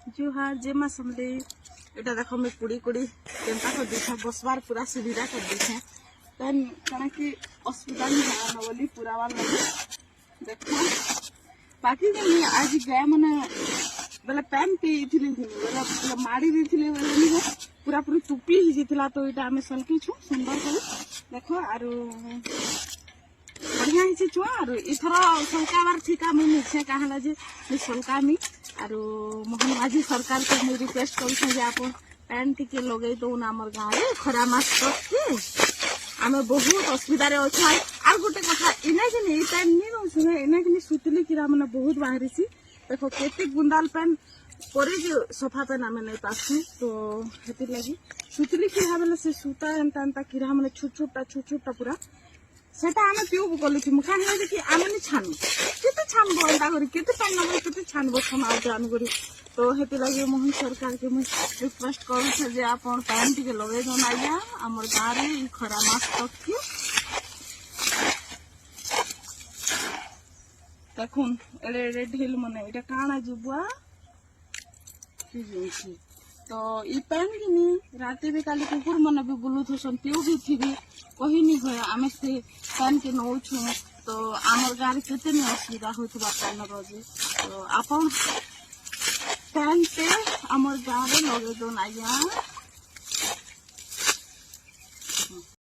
जुहार जेमा समले एटा देखो मैं कुड़ी कुड़ी केमता कर दी बसवार पूरा सुविधा कर दी है तन कना कि अस्पताल में जाना बोली पूरा वाला देखो बाकी नहीं आज गया मैंने बेले पैन पी थी बेले मारी दी थी बेले पूरा पूरी टुपी ही जितला तो इटा हमें सलकी छु सुंदर कर देखो आरो बढ़िया ही छुआ आरो इथरा सरकार ठिका में निछे कहला जे सरकार में आरो मोहन माझी सरकार को मैं रिक्वेस्ट करूँ जे आप पैन टिके लगे तो आमर गाँव में खरा मास के आम बहुत असुविधा अच्छा आर गोटे कथा इना कि नहीं टाइम नहीं रोचे इना कि सुतली कीड़ा मैंने बहुत बाहरी देखो केते गुंडाल पैन पर सफा पैन आम नहीं पासू तो हेती लगी सुतली कीड़ा बेले से सूता एंता एंता कीड़ा मैंने छुट छुटा पूरा सेटा आम पीऊ गलु कहीं कि आम नहीं छानु केते छानबो एंता करी केते पानी नब केते छानबो समाज जान करी तो हेती लगे मोहन सरकार के मुझे रिक्वेस्ट करूँ जे आप पैन टिके लगे दन आज्ञा आमर गाँव में खरा मास तक थी देखुन एडे ढिल मने इटा काना जुबुआ तो ई पैन कि राति भी काली कुकुर मन भी बुलू थसन पीऊ भी थी कही नहीं हुए आम से पैन के नौ तो आमर गाँव केते नहीं असुविधा होता पैन रोजे तो आप पैन पे आमर गाँव में लगे दन आज्ञा।